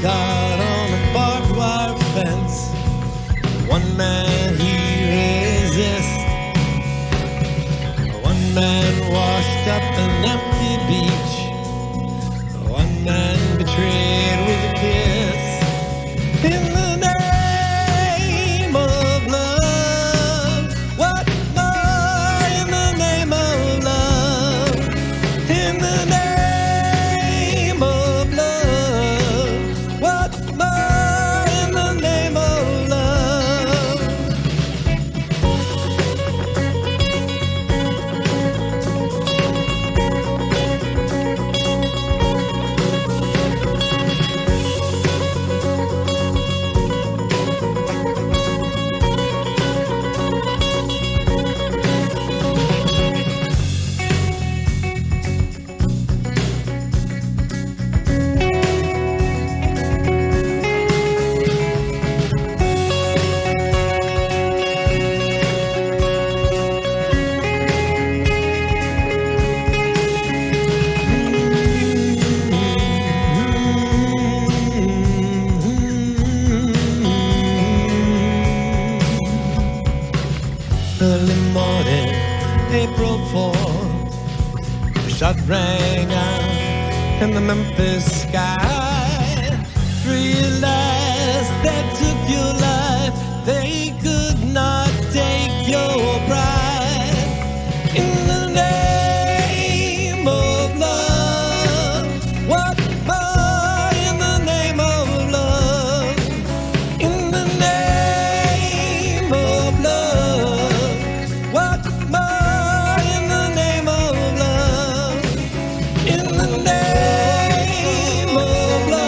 caught on a barbed wire fence. One man he resists. One man washed up an empty beach. One man betrayed with a kiss. In the name of love, what more in the name of love? In the name of love, what more in the name of love? Early morning, April 4th, a shot rang out in the Memphis sky. 3 lives that took your life, they could not take your pride. In the name of love, what more in the name of love? In the name of love, what more in the name of love? In the name of love.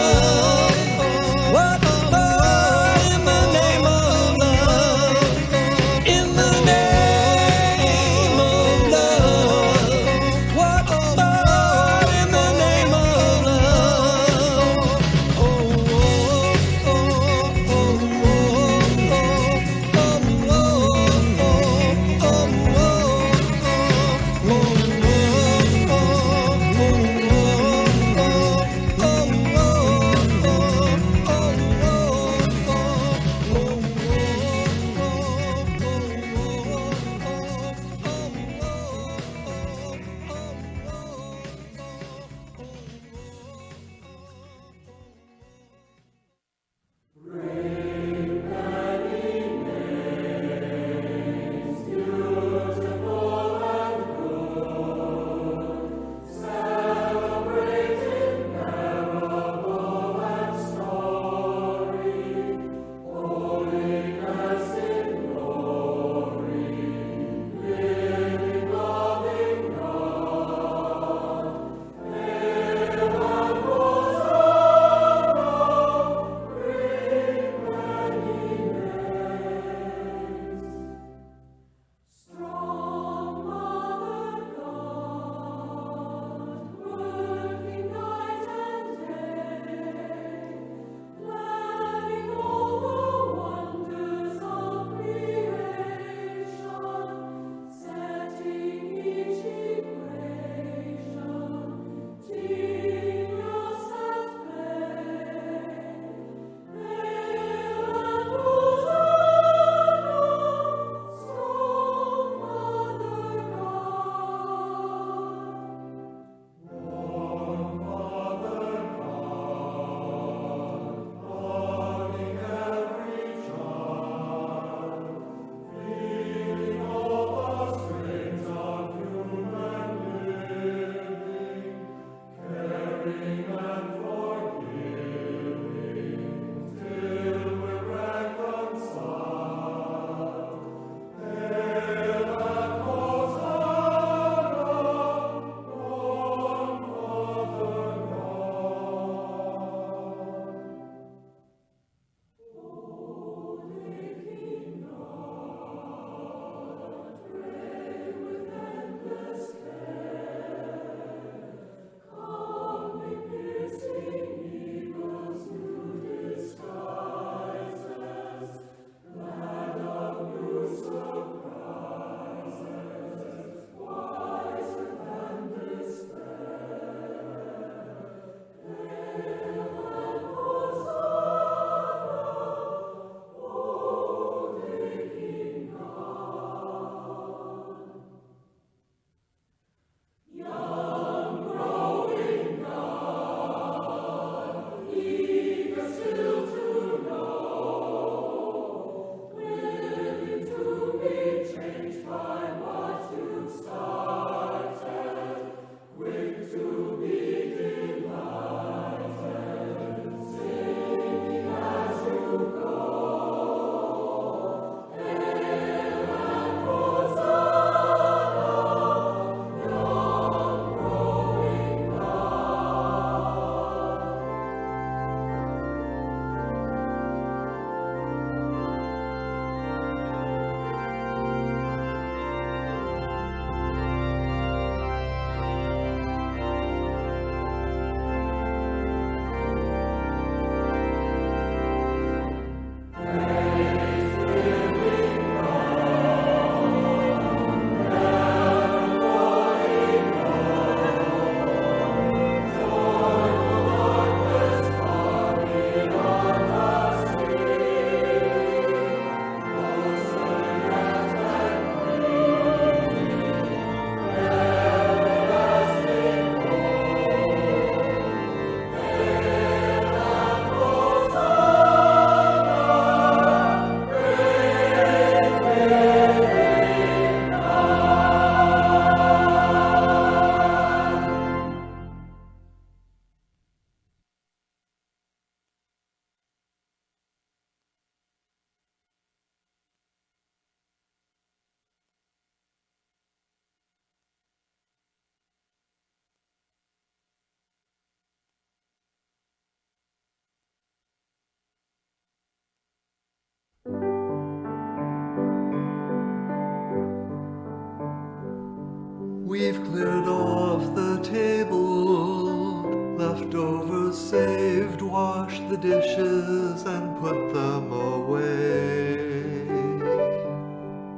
We've cleared off the table, leftovers saved, washed the dishes and put them away.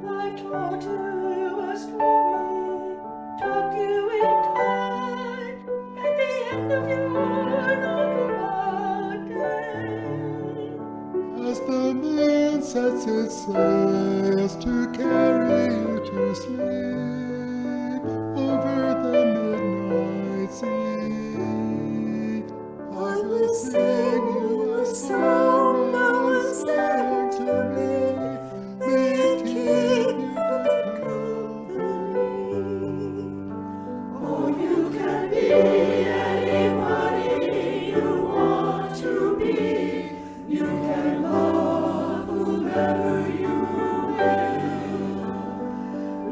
I taught you a story, tucked you in tight, at the end of your not day. As the moon sets its sails to carry you to sleep over the midnight sea, I will sing you a song now and sang to me. May it keep you good company. Oh, you can be anybody you want to be. You can love whomever you will.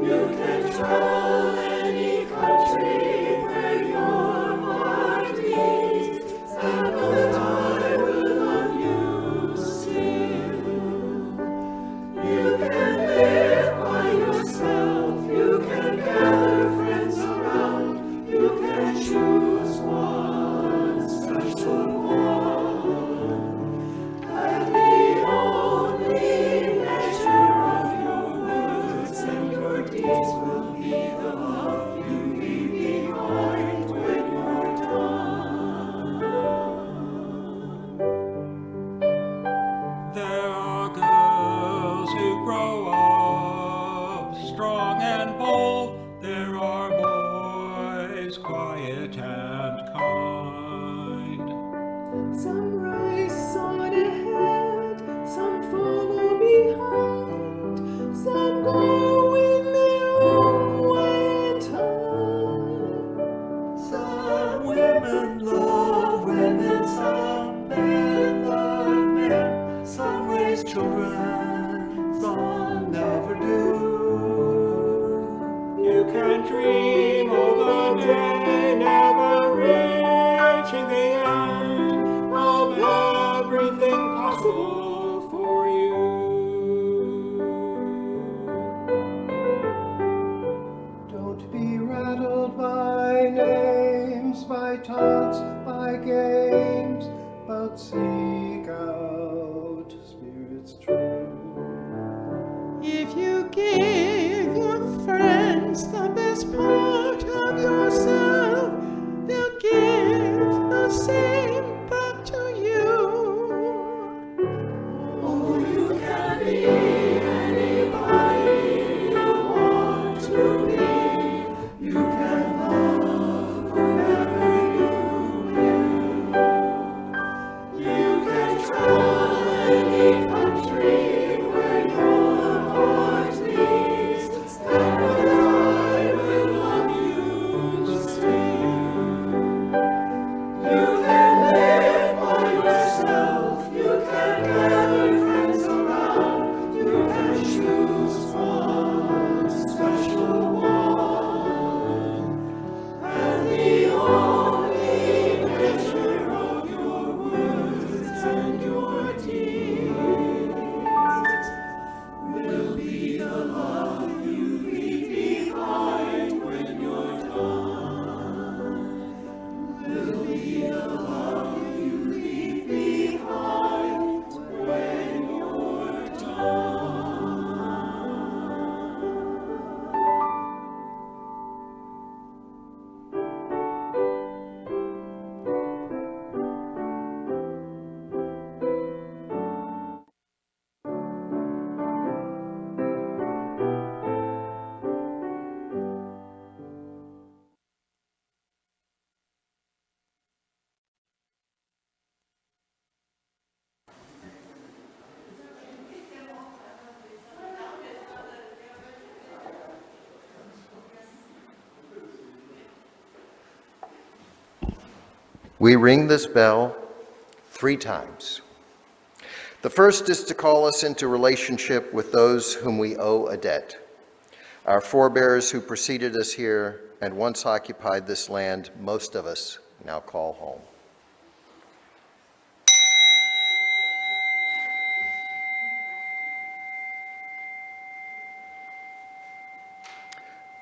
You can travel any country where your heart beats, and that I will love you still. You can live by yourself, you can gather friends around, you can choose one special one. And the only measure of your words and your deeds will be the love you leave behind when you're done. There are girls who grow up strong and bold. There are boys quiet and kind. Some race on ahead, some follow behind, some go in their own way in time. Some women love women, some men love men, some raise children, some never do. You can dream all the day, never reaching the end of everything possible for you. Don't be rattled by names, by taunts, by games, but seek out spirits true. If you give your friends the best part of yourself, they'll give the same back to you. Oh, you can be anybody you want to be. You can love whoever you will. You can travel any country where your heart beats, and I will love you still. You can live by yourself, you can gather friends around, you can choose one special one. And the only measure of your words and your deeds will be the love you leave behind when you're done. Will be the love you leave behind when you're done. We ring this bell 3 times. The first is to call us into relationship with those whom we owe a debt. Our forebears who preceded us here and once occupied this land, most of us now call home.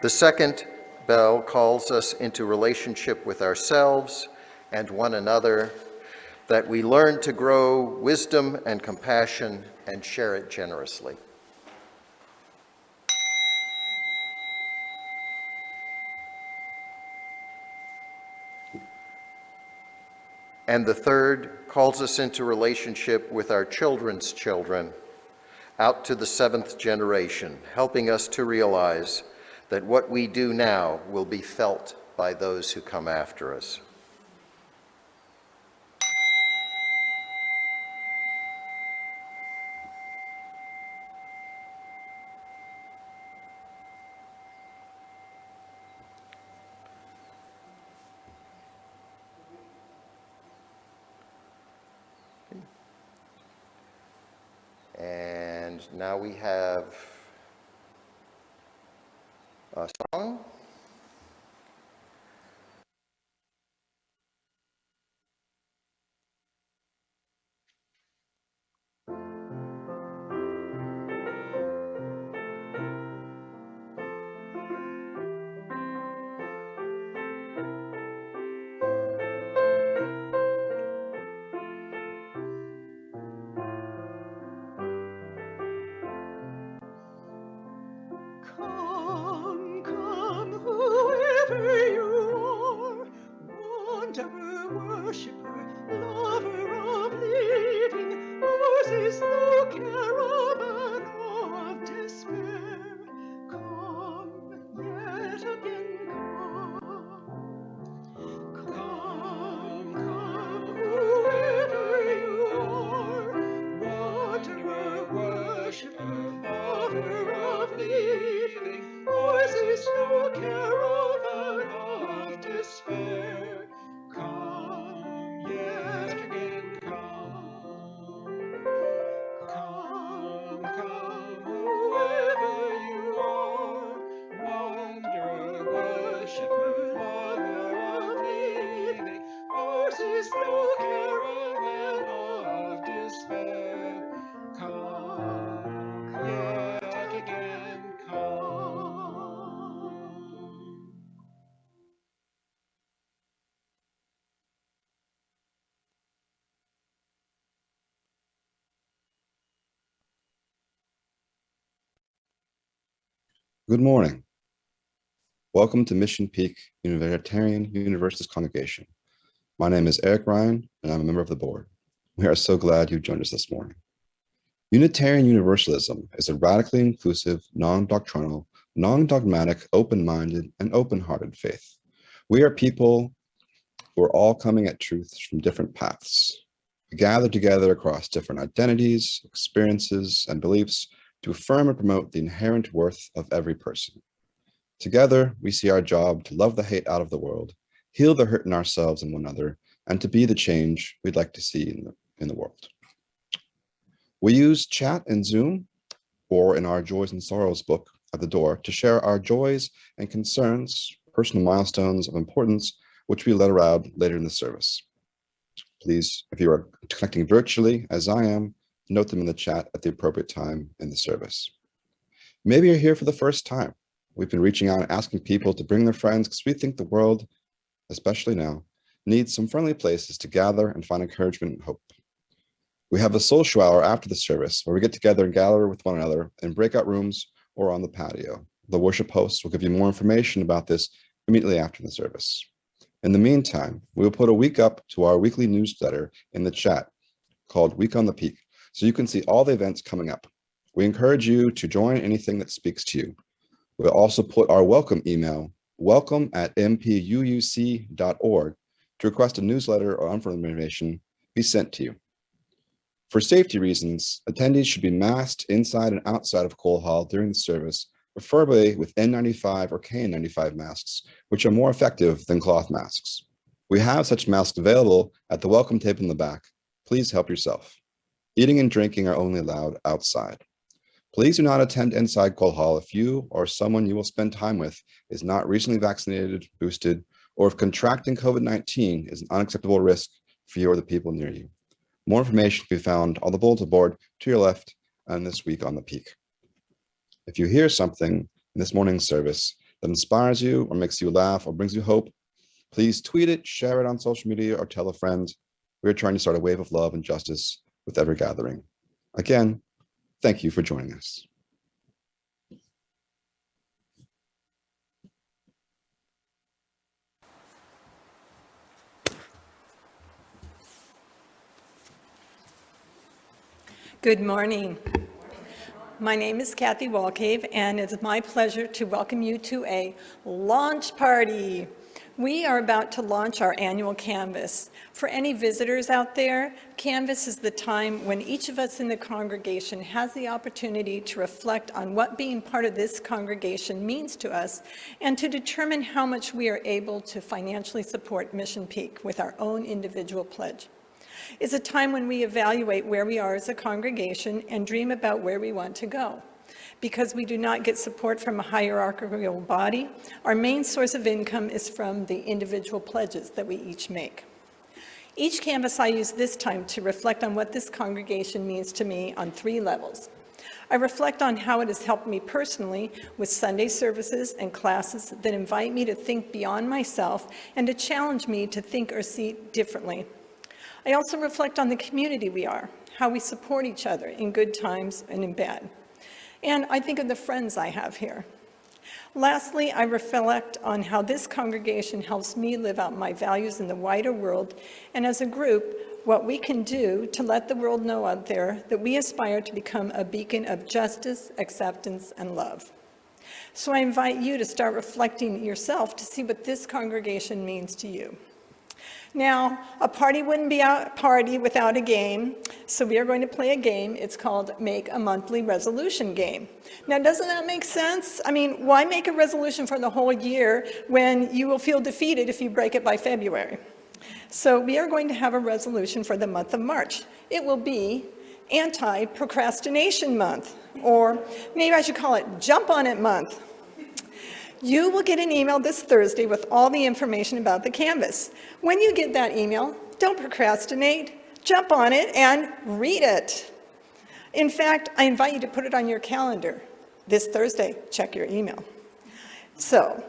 The second bell calls us into relationship with ourselves and one another, that we learn to grow wisdom and compassion and share it generously. And the third calls us into relationship with our children's children, out to the seventh generation, helping us to realize that what we do now will be felt by those who come after us. And now we have a song. Come, come, whoever you are, wanderer, worshipper, lover of living, yours is the caravan of despair. Come, yet again come. Come, come, whoever you are, wanderer, worshipper, lover of living, yours is no caravan of despair. Come, yet again come. Come, come, whoever you are, wanderer, worshipper, lover of living, yours is no caravan of despair. Come, yet again come. Good morning. Welcome to Mission Peak Unitarian Universalist Congregation. My name is Eric Ryan, and I'm a member of the board. We are so glad you joined us this morning. Unitarian Universalism is a radically inclusive, non-doctrinal, non-dogmatic, open-minded, and open-hearted faith. We are people who are all coming at truth from different paths. We gather together across different identities, experiences, and beliefs to affirm and promote the inherent worth of every person. Together, we see our job to love the hate out of the world, heal the hurt in ourselves and one another, and to be the change we'd like to see in the world. We use chat and Zoom, or in our Joys and Sorrows book at the door, to share our joys and concerns, personal milestones of importance, which we let around later in the service. Please, if you are connecting virtually, as I am, note them in the chat at the appropriate time in the service. Maybe you're here for the first time. We've been reaching out and asking people to bring their friends because we think the world, especially now, needs some friendly places to gather and find encouragement and hope. We have a social hour after the service where we get together and gather with one another in breakout rooms or on the patio. The worship hosts will give you more information about this immediately after the service. In the meantime, we will put a week up to our weekly newsletter in the chat called Week on the Peak, so you can see all the events coming up. We encourage you to join anything that speaks to you. We'll also put our welcome email, welcome@mpuuc.org, to request a newsletter or information be sent to you. For safety reasons, attendees should be masked inside and outside of Cole Hall during the service, preferably with N95 or KN95 masks, which are more effective than cloth masks. We have such masks available at the welcome table in the back. Please help yourself. Eating and drinking are only allowed outside. Please do not attend inside Cole Hall if you or someone you will spend time with is not recently vaccinated, boosted, or if contracting COVID-19 is an unacceptable risk for you or the people near you. More information can be found on the bulletin board to your left and this week on the Peak. If you hear something in this morning's service that inspires you or makes you laugh or brings you hope, please tweet it, share it on social media, or tell a friend. We're trying to start a wave of love and justice with every gathering. Again, thank you for joining us. Good morning. My name is Kathy Walcave, and it's my pleasure to welcome you to a launch party. We are about to launch our annual Canvas. For any visitors out there, Canvas is the time when each of us in the congregation has the opportunity to reflect on what being part of this congregation means to us and to determine how much we are able to financially support Mission Peak with our own individual pledge. It's a time when we evaluate where we are as a congregation and dream about where we want to go. Because we do not get support from a hierarchical body, our main source of income is from the individual pledges that we each make. Each Canvas I use this time to reflect on what this congregation means to me on 3 levels. I reflect on how it has helped me personally with Sunday services and classes that invite me to think beyond myself and to challenge me to think or see differently. I also reflect on the community we are, how we support each other in good times and in bad. And I think of the friends I have here. Lastly, I reflect on how this congregation helps me live out my values in the wider world, and as a group, what we can do to let the world know out there that we aspire to become a beacon of justice, acceptance, and love. So I invite you to start reflecting yourself to see what this congregation means to you. Now, a party wouldn't be a party without a game, so we are going to play a game. It's called Make a Monthly Resolution Game. Now, doesn't that make sense? I mean, why make a resolution for the whole year when you will feel defeated if you break it by February? So we are going to have a resolution for the month of March. It will be Anti-Procrastination Month, or maybe I should call it Jump On It Month. You will get an email this Thursday with all the information about the Canvas. When you get that email, don't procrastinate, jump on it and read it. In fact, I invite you to put it on your calendar. This Thursday, check your email. So,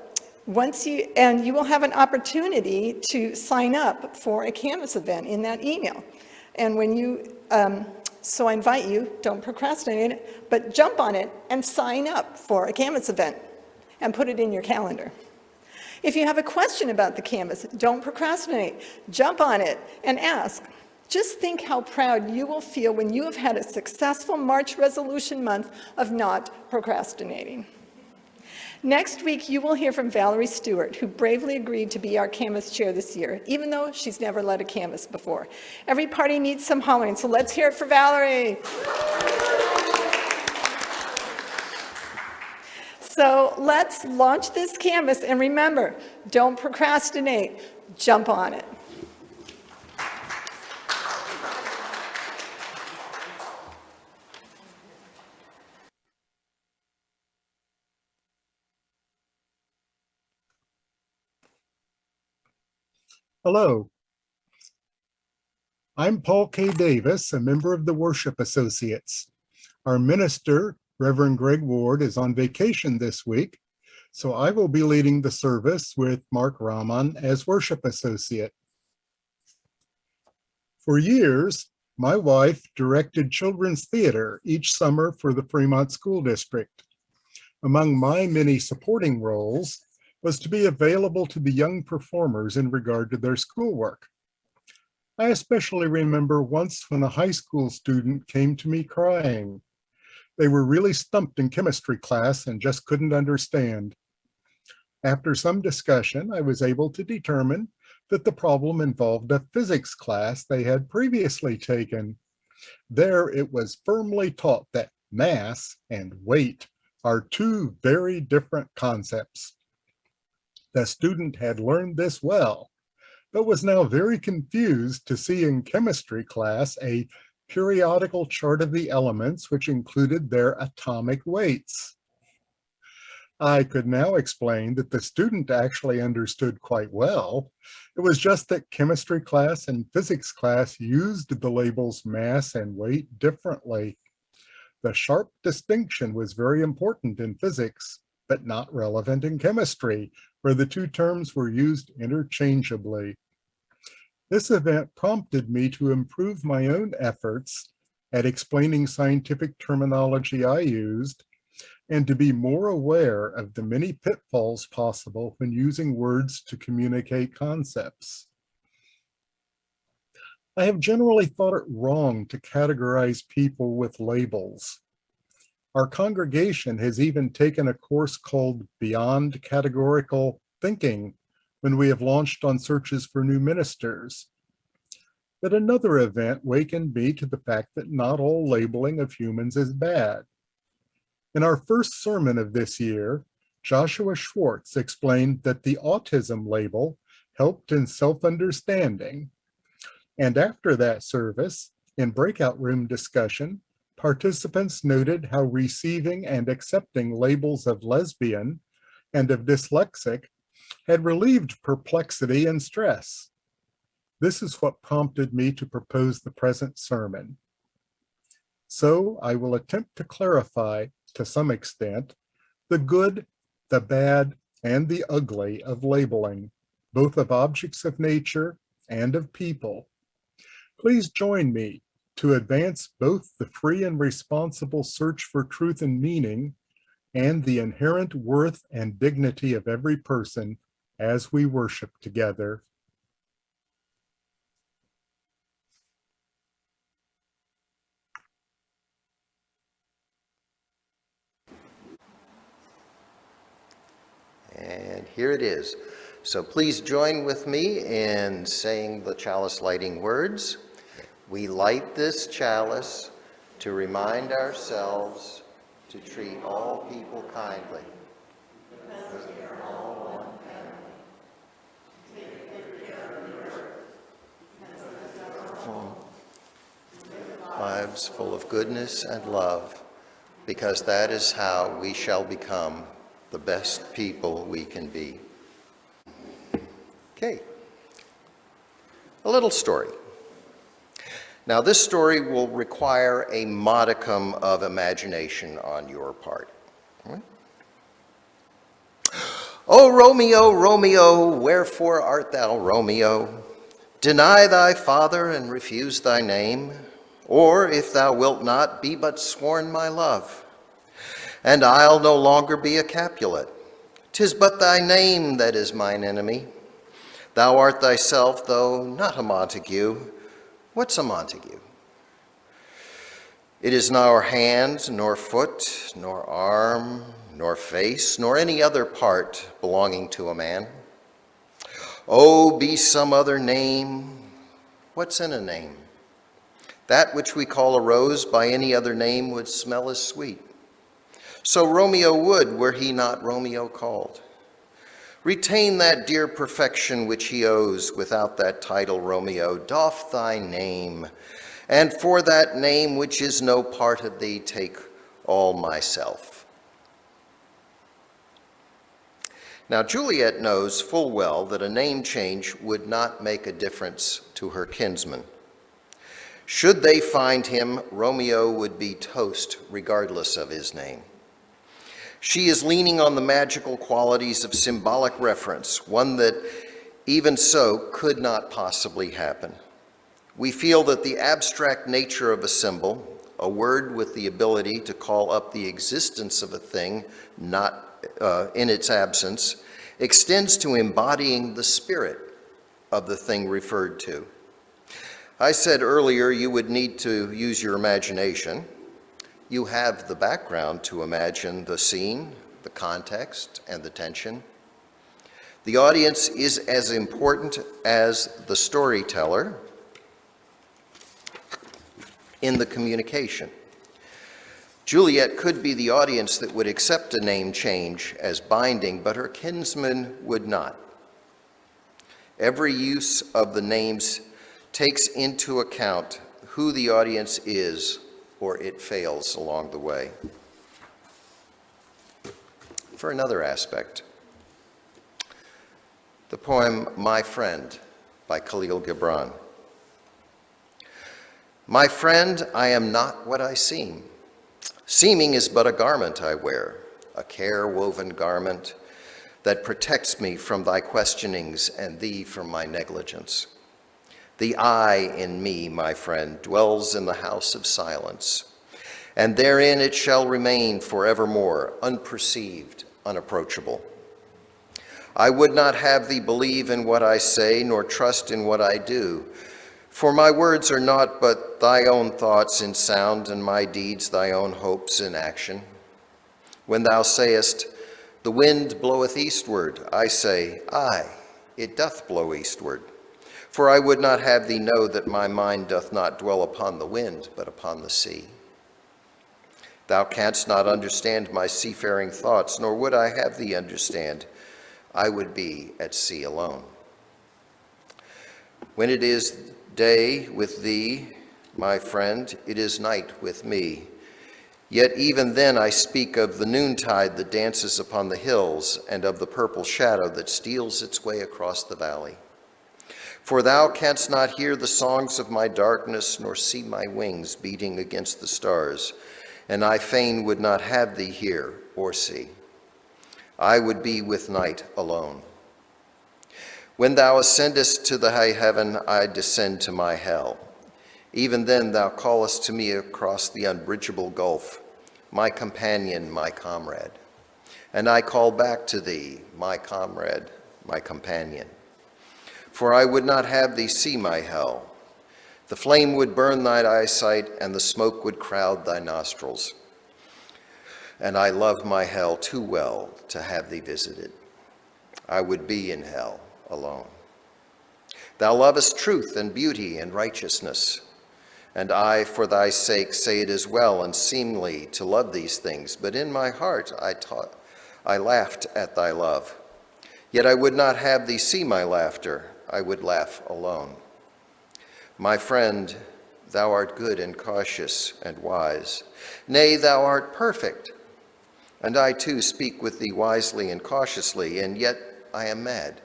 you will have an opportunity to sign up for a Canvas event in that email. And so I invite you, don't procrastinate, but jump on it and sign up for a Canvas event and put it in your calendar. If you have a question about the Canvas, don't procrastinate. Jump on it and ask. Just think how proud you will feel when you have had a successful March resolution month of not procrastinating. Next week, you will hear from Valerie Stewart, who bravely agreed to be our Canvas chair this year, even though she's never led a Canvas before. Every party needs some hollering, so let's hear it for Valerie. So let's launch this Canvas, and remember, don't procrastinate, jump on it. Hello. I'm Paul K. Davis, a member of the Worship Associates. Our minister, Reverend Greg Ward, is on vacation this week, so I will be leading the service with Mark Rahman as worship associate. For years, my wife directed children's theater each summer for the Fremont School District. Among my many supporting roles was to be available to the young performers in regard to their schoolwork. I especially remember once when a high school student came to me crying. They were really stumped in chemistry class and just couldn't understand. After some discussion, I was able to determine that the problem involved a physics class they had previously taken. There, it was firmly taught that mass and weight are 2 very different concepts. The student had learned this well, but was now very confused to see in chemistry class a periodical chart of the elements which included their atomic weights. I could now explain that the student actually understood quite well. It was just that chemistry class and physics class used the labels mass and weight differently. The sharp distinction was very important in physics, but not relevant in chemistry, where the two terms were used interchangeably. This event prompted me to improve my own efforts at explaining scientific terminology I used, and to be more aware of the many pitfalls possible when using words to communicate concepts. I have generally thought it wrong to categorize people with labels. Our congregation has even taken a course called Beyond Categorical Thinking when we have launched on searches for new ministers. But another event wakened me to the fact that not all labeling of humans is bad. In our first sermon of this year, Joshua Schwartz explained that the autism label helped in self-understanding. And after that service, in breakout room discussion, participants noted how receiving and accepting labels of lesbian and of dyslexic had relieved perplexity and stress. This is what prompted me to propose the present sermon. So I will attempt to clarify, to some extent, the good, the bad, and the ugly of labeling, both of objects of nature and of people. Please join me to advance both the free and responsible search for truth and meaning and the inherent worth and dignity of every person as we worship together. And here it is. So please join with me in saying the chalice lighting words. We light this chalice to remind ourselves to treat all people kindly. Because we are all one family. Take good care of the earth. Lives full of goodness and love, because that is how we shall become the best people we can be. Okay, a little story. Now, this story will require a modicum of imagination on your part. O Romeo, Romeo, wherefore art thou Romeo? Deny thy father and refuse thy name, or if thou wilt not, be but sworn my love. And I'll no longer be a Capulet. 'Tis but thy name that is mine enemy. Thou art thyself, though not a Montague. What's a Montague? It is nor hand, nor foot, nor arm, nor face, nor any other part belonging to a man. Oh, be some other name. What's in a name? That which we call a rose by any other name would smell as sweet. So Romeo would, were he not Romeo called. Retain that dear perfection which he owes. Without that title, Romeo, doff thy name, and for that name which is no part of thee, take all myself. Now Juliet knows full well that a name change would not make a difference to her kinsmen. Should they find him, Romeo would be toast regardless of his name. She is leaning on the magical qualities of symbolic reference, one that even so could not possibly happen. We feel that the abstract nature of a symbol, a word with the ability to call up the existence of a thing not in its absence, extends to embodying the spirit of the thing referred to. I said earlier you would need to use your imagination. You have the background to imagine the scene, the context, and the tension. The audience is as important as the storyteller in the communication. Juliet could be the audience that would accept a name change as binding, but her kinsman would not. Every use of the names takes into account who the audience is, or it fails along the way. For another aspect, the poem My Friend by Khalil Gibran. My friend, I am not what I seem. Seeming is but a garment I wear, a care-woven garment that protects me from thy questionings and thee from my negligence. The I in me, my friend, dwells in the house of silence, and therein it shall remain forevermore, unperceived, unapproachable. I would not have thee believe in what I say, nor trust in what I do, for my words are naught but thy own thoughts in sound, and my deeds thy own hopes in action. When thou sayest, the wind bloweth eastward, I say, aye, it doth blow eastward. For I would not have thee know that my mind doth not dwell upon the wind, but upon the sea. Thou canst not understand my seafaring thoughts, nor would I have thee understand. I would be at sea alone. When it is day with thee, my friend, it is night with me. Yet even then I speak of the noontide that dances upon the hills, and of the purple shadow that steals its way across the valley. For thou canst not hear the songs of my darkness, nor see my wings beating against the stars, and I fain would not have thee hear or see. I would be with night alone. When thou ascendest to the high heaven, I descend to my hell. Even then thou callest to me across the unbridgeable gulf, my companion, my comrade. And I call back to thee, my comrade, my companion. For I would not have thee see my hell. The flame would burn thine eyesight, and the smoke would crowd thy nostrils. And I love my hell too well to have thee visited. I would be in hell alone. Thou lovest truth and beauty and righteousness, and I, for thy sake, say it is well and seemly to love these things. But in my heart I laughed at thy love. Yet I would not have thee see my laughter. I would laugh alone. My friend, thou art good and cautious and wise. Nay, thou art perfect. And I too speak with thee wisely and cautiously, and yet I am mad.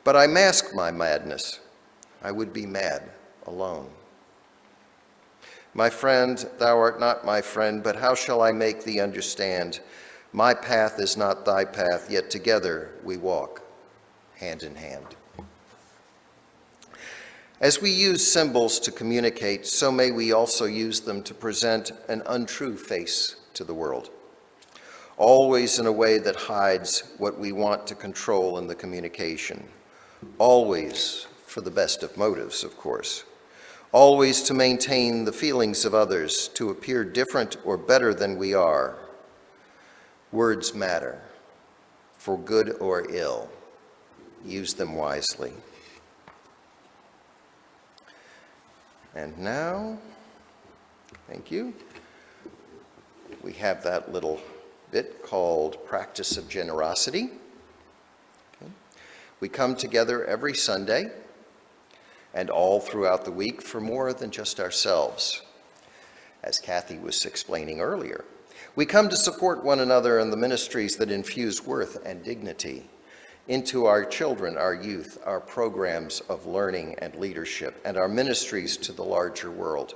But I mask my madness. I would be mad alone. My friend, thou art not my friend, but how shall I make thee understand? My path is not thy path, yet together we walk hand in hand. As we use symbols to communicate, so may we also use them to present an untrue face to the world, always in a way that hides what we want to control in the communication, always for the best of motives, of course, always to maintain the feelings of others, to appear different or better than we are. Words matter, for good or ill. Use them wisely. And now, thank you, we have that little bit called Practice of Generosity. Okay. We come together every Sunday and all throughout the week for more than just ourselves. As Kathy was explaining earlier, we come to support one another in the ministries that infuse worth and dignity into our children, our youth, our programs of learning and leadership, and our ministries to the larger world,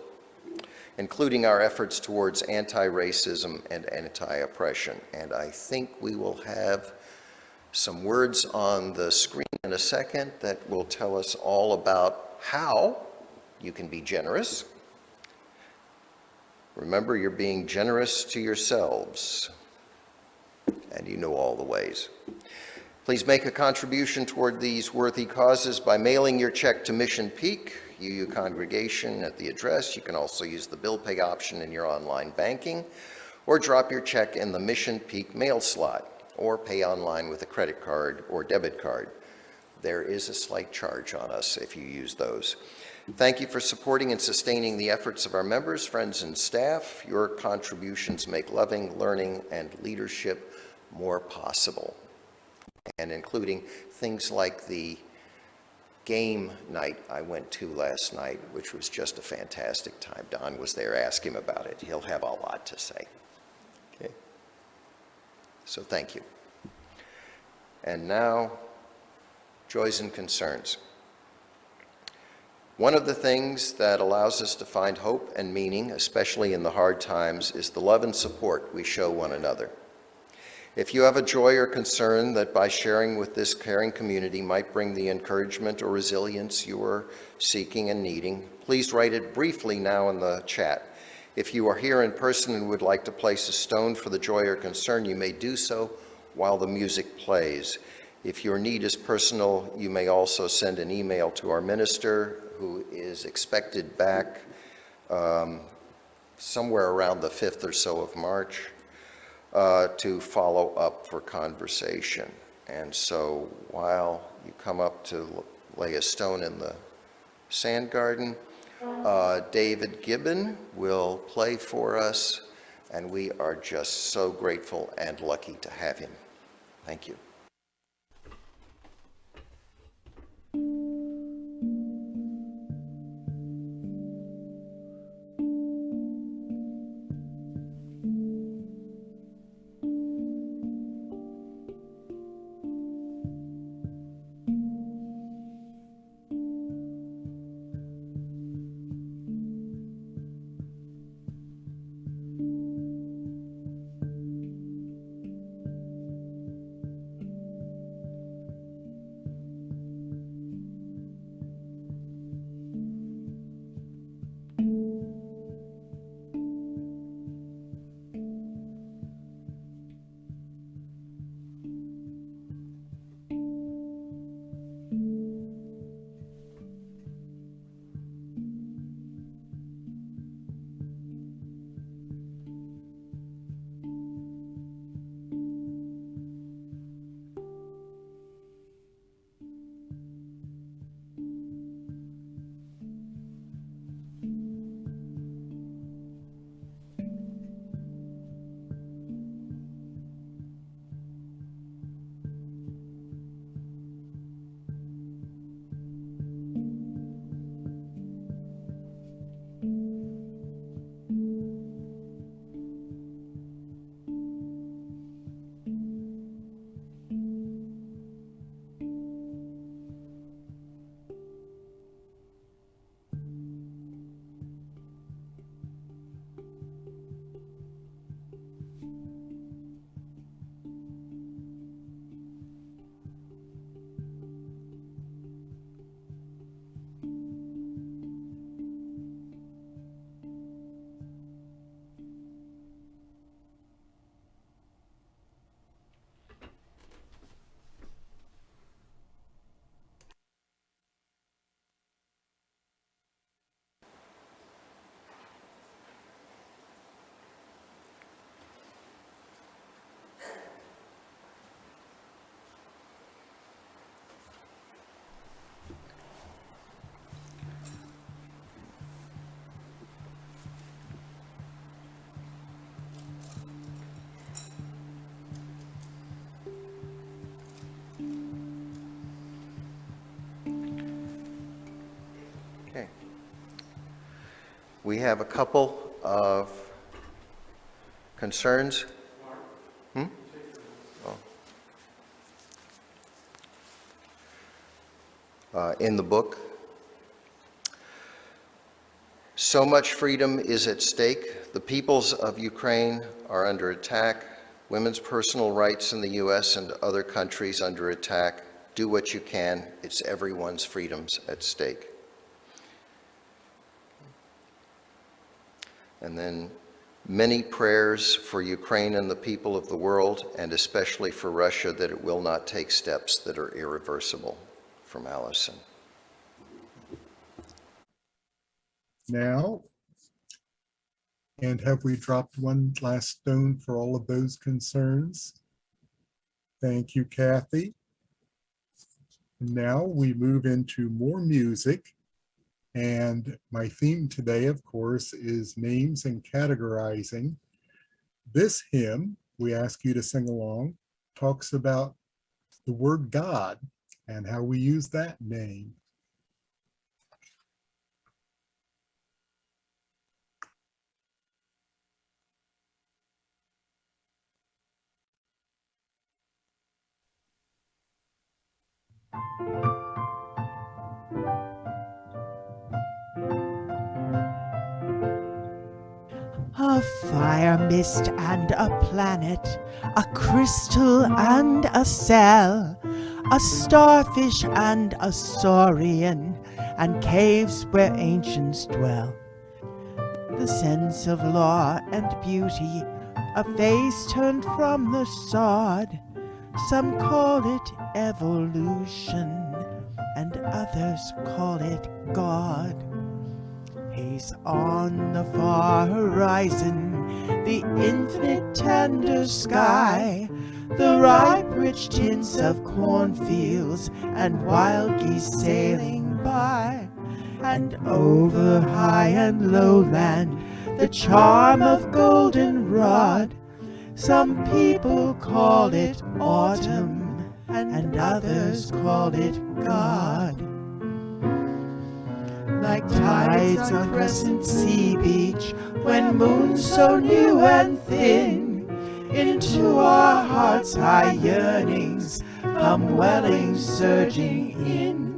including our efforts towards anti-racism and anti-oppression. And I think we will have some words on the screen in a second that will tell us all about how you can be generous. Remember, you're being generous to yourselves, and you know all the ways. Please make a contribution toward these worthy causes by mailing your check to Mission Peak, UU Congregation, at the address. You can also use the bill pay option in your online banking, or drop your check in the Mission Peak mail slot, or pay online with a credit card or debit card. There is a slight charge on us if you use those. Thank you for supporting and sustaining the efforts of our members, friends, and staff. Your contributions make loving, learning, and leadership more possible, and including things like the game night I went to last night, which was just a fantastic time. Don was there. Ask him about it. He'll have a lot to say. Okay. So thank you. And now, joys and concerns. One of the things that allows us to find hope and meaning, especially in the hard times, is the love and support we show one another. If you have a joy or concern that by sharing with this caring community might bring the encouragement or resilience you are seeking and needing, please write it briefly now in the chat. If you are here in person and would like to place a stone for the joy or concern, you may do so while the music plays. If your need is personal, you may also send an email to our minister, who is expected back somewhere around the 5th or so of March, to follow up for conversation. And so while you come up to lay a stone in the sand garden, David Gibbon will play for us, and we are just so grateful and lucky to have him. Thank you. Okay. We have a couple of concerns. Oh. In the book. So much freedom is at stake. The peoples of Ukraine are under attack. Women's personal rights in the U.S. and other countries under attack. Do what you can. It's everyone's freedoms at stake. And then many prayers for Ukraine and the people of the world, and especially for Russia, that it will not take steps that are irreversible. From Allison. Now, and have we dropped one last stone for all of those concerns? Thank you, Kathy. Now we move into more music. And my theme today, of course, is names and categorizing. This hymn, we ask you to sing along, talks about the word God and how we use that name. fire, mist, and a planet, a crystal and a cell, a starfish and a saurian, and caves where ancients dwell. The sense of law and beauty, a face turned from the sod. Some call it evolution, and others call it God. Haze on the far horizon, the infinite tender sky, the ripe rich tints of cornfields and wild geese sailing by. And over high and lowland, the charm of goldenrod. Some people call it autumn, and others call it God. Like tides on crescent sea beach, when moons so new and thin, into our hearts high yearnings come welling, surging in.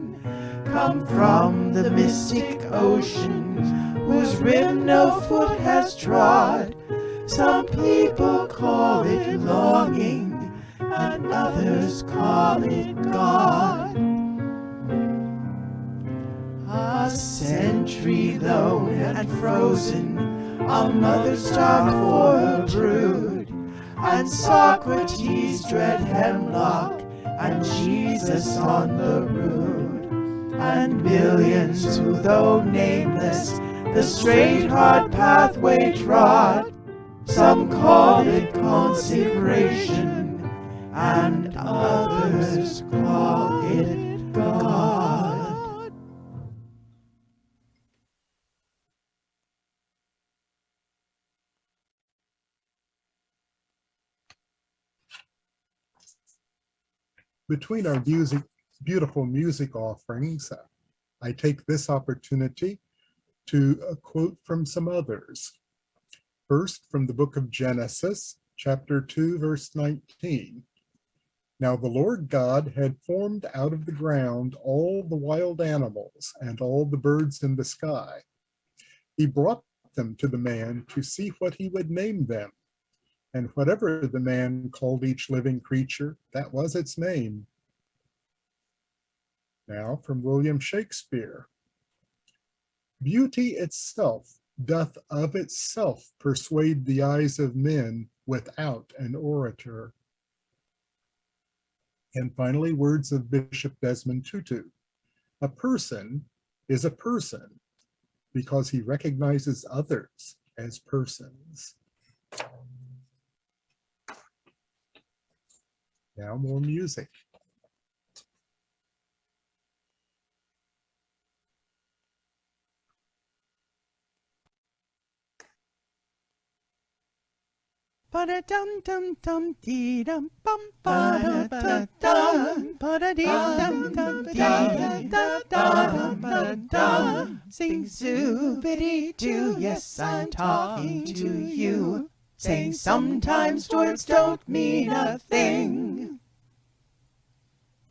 Come from the mystic ocean, whose rim no foot has trod. Some people call it longing, and others call it God. A century lone and frozen, a mother starved for her brood, and Socrates dread hemlock, and Jesus on the rood. And millions who, though nameless, the straight hard pathway trod. Some call it consecration, and others call it God. Between our beautiful music offerings, I take this opportunity to quote from some others. First, from the book of Genesis, chapter 2, verse 19. Now the Lord God had formed out of the ground all the wild animals and all the birds in the sky. He brought them to the man to see what he would name them. And whatever the man called each living creature, that was its name. Now from William Shakespeare. Beauty itself doth of itself persuade the eyes of men without an orator. And finally, words of Bishop Desmond Tutu. A person is a person because he recognizes others as persons. Now more music. Ba-da-dum dum dum dee dum bum ba-da-da-dum ba-da-dee-dum dum dee-da-da-dum. Sing zoobity-doo, yes, I'm talking to you. Saying sometimes words don't mean a thing.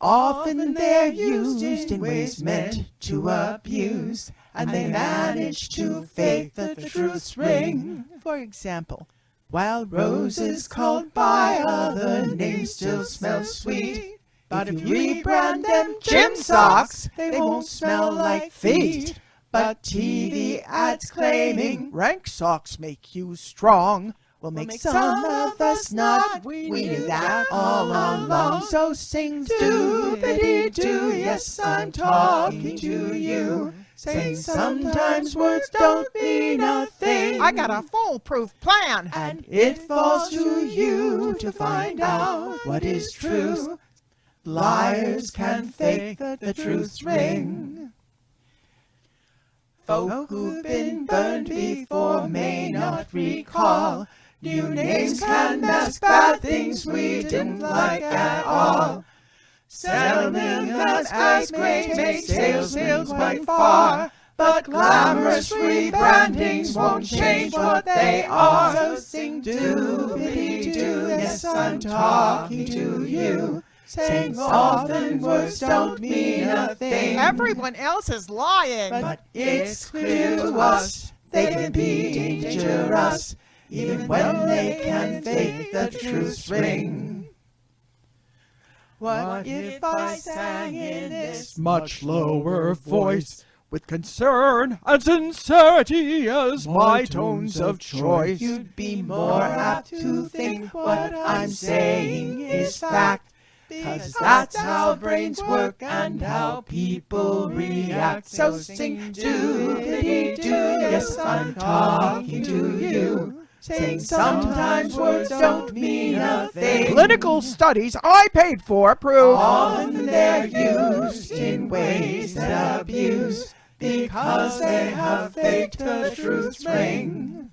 Often they're used in ways meant to abuse, and they manage to fake the truth's ring. For example, while roses called by other names still smell sweet, but if you rebrand them gym socks, they won't smell like feet. But TV ads claiming rank socks make you strong will make some of us not. We knew that all along. So sing doobity-doo, yes, I'm talking to you. Saying sometimes words don't mean a thing. I got a foolproof plan. And it falls to you to find out what is true. Liars can fake the truth's ring. Folk who've been burned before may not recall. New names can mask bad things we didn't like at all. Selling us as great makes salesmen quite far, but glamorous rebrandings won't change what they are. So sing doobity-doo, yes, I'm talking to you. Saying often words don't mean a thing. Everyone else is lying. But it's clear to us they can be dangerous. even when they can fake the truth's ring. What if I sang in this much lower voice, with concern and sincerity as my tones of choice? You'd be more apt to think what I'm saying is fact, 'cause that's how brains work and how people react. So sing doobity-doo, yes, I'm talking to you. Saying sometimes words don't mean a thing. Clinical studies I paid for prove Often they're used in ways that abuse, because they have faked the truth's ring.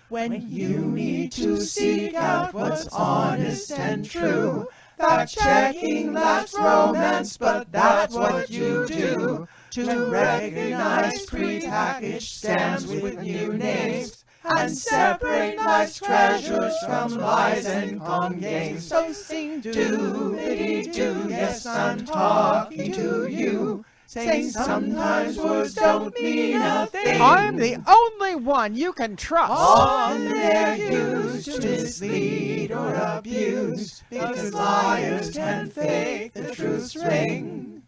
When you need to seek out what's honest and true, fact-checking, that's romance, but that's what you do. To recognize prepackaged scams with new names, and separate life's treasures from lies and con games. So sing doobity-doo, yes, I'm talking to you. Saying sometimes words don't mean a thing. I'm the only one you can trust. Often they're used to mislead or abuse, because liars can fake the truth's ring.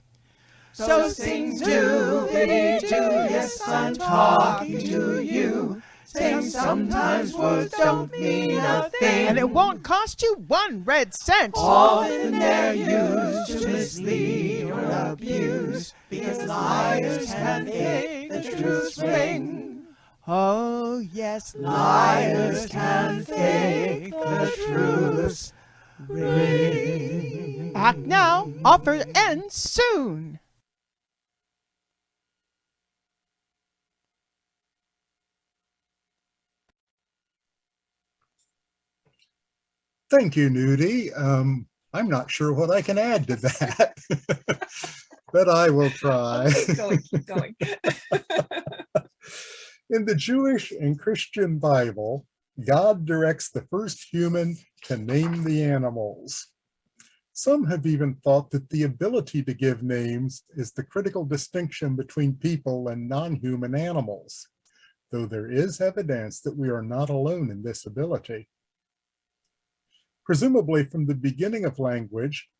So sing doobity-doo, yes, I'm talking to you. Saying sometimes words don't mean a thing. And it won't cost you 1 red cent. Often they're used to mislead or abuse, because liars can fake the truth's ring. Oh, yes, Liars can fake the truth's ring. Act now, offer ends soon. Thank you, Nudie. I'm not sure what I can add to that, but I will try. Keep going. In the Jewish and Christian Bible, God directs the first human to name the animals. Some have even thought that the ability to give names is the critical distinction between people and non-human animals, though there is evidence that we are not alone in this ability. Presumably from the beginning of language,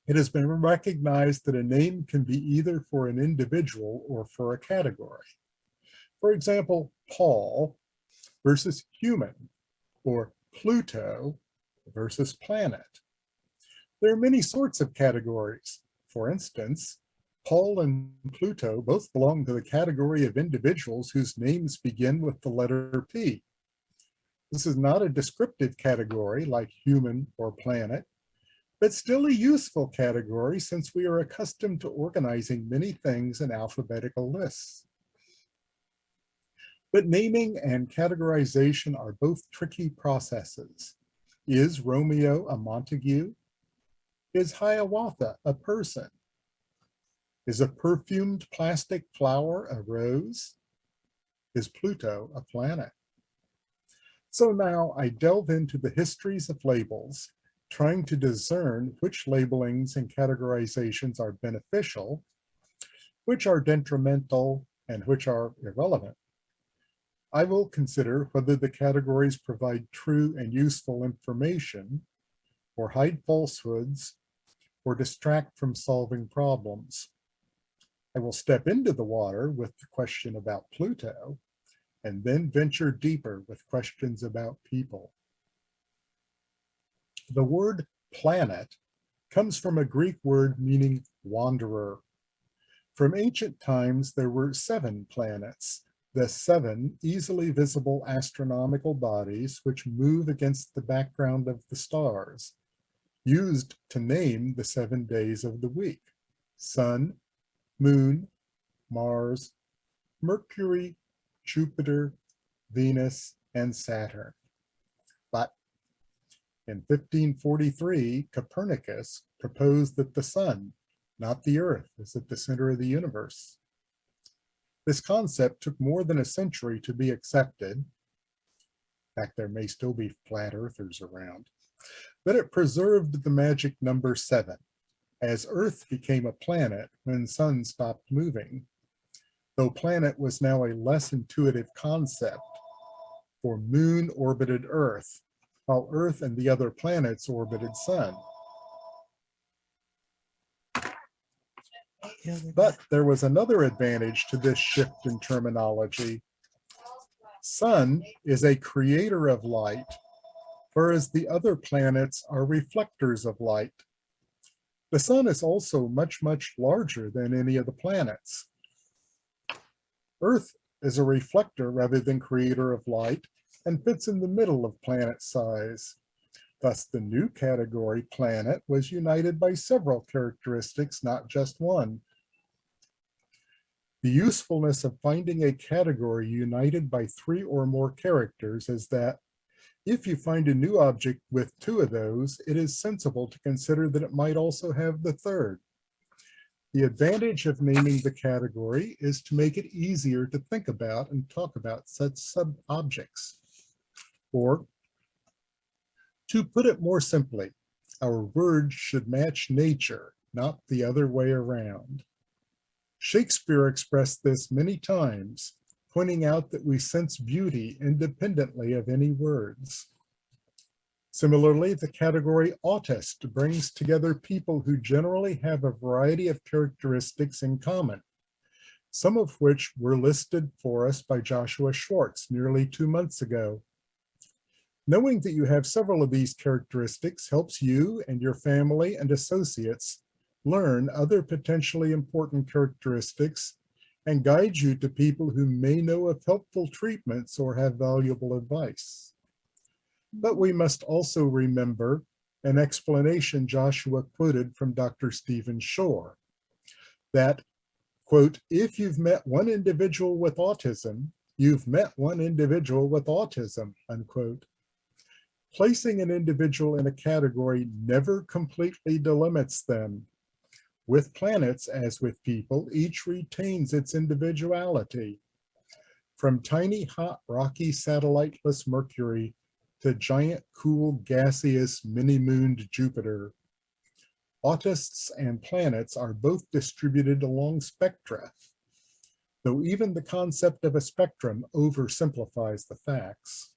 it has been recognized that a name can be either for an individual or for a category. For example, Paul versus human, or Pluto versus planet. There are many sorts of categories. For instance, Paul and Pluto both belong to the category of individuals whose names begin with the letter P. This is not a descriptive category like human or planet, but still a useful category since we are accustomed to organizing many things in alphabetical lists. But naming and categorization are both tricky processes. Is Romeo a Montague? Is Hiawatha a person? Is a perfumed plastic flower a rose? Is Pluto a planet? So now I delve into the histories of labels, trying to discern which labelings and categorizations are beneficial, which are detrimental, and which are irrelevant. I will consider whether the categories provide true and useful information, or hide falsehoods, or distract from solving problems. I will step into the water with the question about Pluto, and then venture deeper with questions about people. The word planet comes from a Greek word meaning wanderer. From ancient times, there were 7 planets, the 7 easily visible astronomical bodies which move against the background of the stars, used to name the 7 days of the week: Sun, Moon, Mars, Mercury, Jupiter, Venus, and Saturn. But in 1543, Copernicus proposed that the sun, not the earth, is at the center of the universe. This concept took more than a century to be accepted. In fact, there may still be flat earthers around, but it preserved the magic number 7, as Earth became a planet when sun stopped moving. Though planet was now a less intuitive concept, for Moon orbited Earth, while Earth and the other planets orbited Sun. But there was another advantage to this shift in terminology. Sun is a creator of light, whereas the other planets are reflectors of light. The Sun is also much, much larger than any of the planets. Earth is a reflector rather than creator of light and fits in the middle of planet size. Thus, the new category, planet, was united by several characteristics, not just one. The usefulness of finding a category united by 3 or more characters is that if you find a new object with 2 of those, it is sensible to consider that it might also have the third. The advantage of naming the category is to make it easier to think about and talk about such sub-objects. Or, to put it more simply, our words should match nature, not the other way around. Shakespeare expressed this many times, pointing out that we sense beauty independently of any words. Similarly, the category autist brings together people who generally have a variety of characteristics in common, some of which were listed for us by Joshua Schwartz nearly 2 months ago. Knowing that you have several of these characteristics helps you and your family and associates learn other potentially important characteristics and guide you to people who may know of helpful treatments or have valuable advice. But we must also remember an explanation Joshua quoted from Dr. Stephen Shore, that, quote, if you've met one individual with autism, you've met one individual with autism, unquote. Placing an individual in a category never completely delimits them. With planets, as with people, each retains its individuality. From tiny, hot, rocky, satelliteless Mercury to giant, cool, gaseous, mini-mooned Jupiter, autists and planets are both distributed along spectra, though even the concept of a spectrum oversimplifies the facts.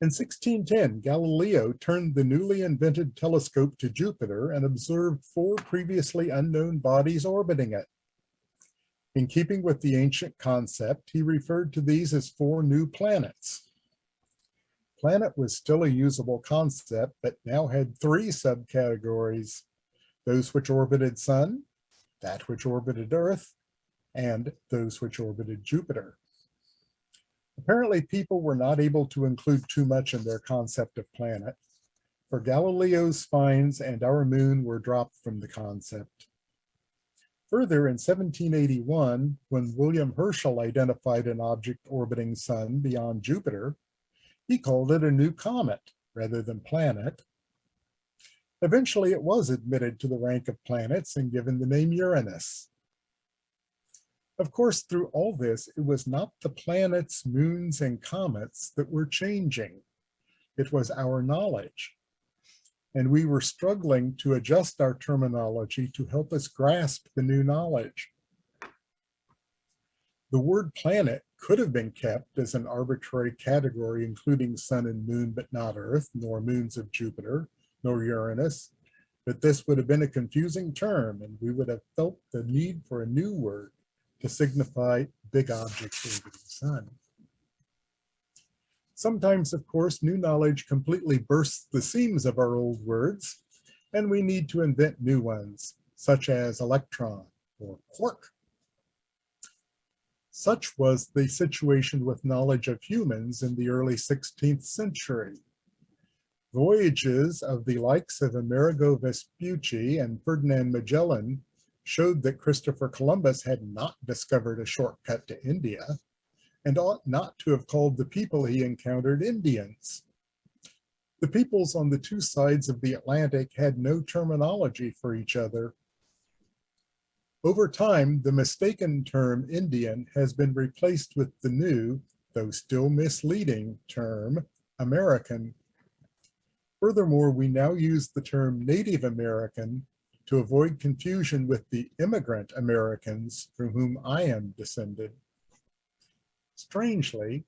In 1610, Galileo turned the newly invented telescope to Jupiter and observed 4 previously unknown bodies orbiting it. In keeping with the ancient concept, he referred to these as 4 new planets. Planet was still a usable concept, but now had 3 subcategories: those which orbited Sun, that which orbited Earth, and those which orbited Jupiter. Apparently, people were not able to include too much in their concept of planet, for Galileo's finds and our moon were dropped from the concept. Further, in 1781, when William Herschel identified an object orbiting Sun beyond Jupiter, he called it a new comet rather than planet. Eventually, it was admitted to the rank of planets and given the name Uranus. Of course, through all this, it was not the planets, moons, and comets that were changing. It was our knowledge. And we were struggling to adjust our terminology to help us grasp the new knowledge. The word planet could have been kept as an arbitrary category, including Sun and Moon, but not Earth, nor moons of Jupiter, nor Uranus. But this would have been a confusing term, and we would have felt the need for a new word to signify big objects orbiting Sun. Sometimes, of course, new knowledge completely bursts the seams of our old words, and we need to invent new ones, such as electron or quark. Such was the situation with knowledge of humans in the early 16th century. Voyages of the likes of Amerigo Vespucci and Ferdinand Magellan showed that Christopher Columbus had not discovered a shortcut to India and ought not to have called the people he encountered Indians. The peoples on the 2 sides of the Atlantic had no terminology for each other. Over time, the mistaken term Indian has been replaced with the new, though still misleading, term American. Furthermore, we now use the term Native American to avoid confusion with the immigrant Americans from whom I am descended. Strangely,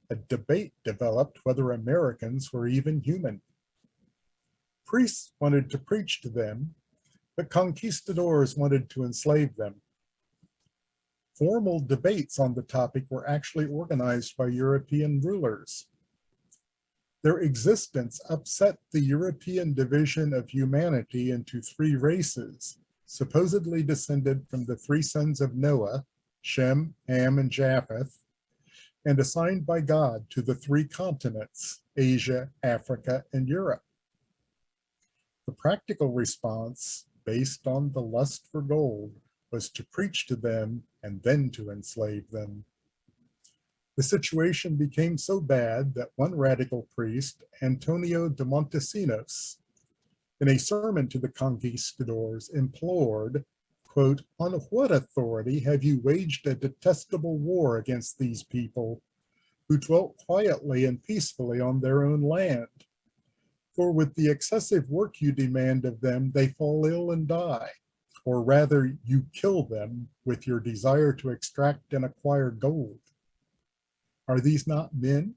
a debate developed whether Americans were even human. Priests wanted to preach to them, but conquistadors wanted to enslave them. Formal debates on the topic were actually organized by European rulers. Their existence upset the European division of humanity into three races, supposedly descended from the three sons of Noah, Shem, Ham, and Japheth, and assigned by God to the three continents, Asia, Africa, and Europe. The practical response, based on the lust for gold, was to preach to them and then to enslave them. The situation became so bad that one radical priest, Antonio de Montesinos, in a sermon to the conquistadors, implored, quote, "On what authority have you waged a detestable war against these people who dwelt quietly and peacefully on their own land? For with the excessive work you demand of them, they fall ill and die, or rather you kill them with your desire to extract and acquire gold. Are these not men?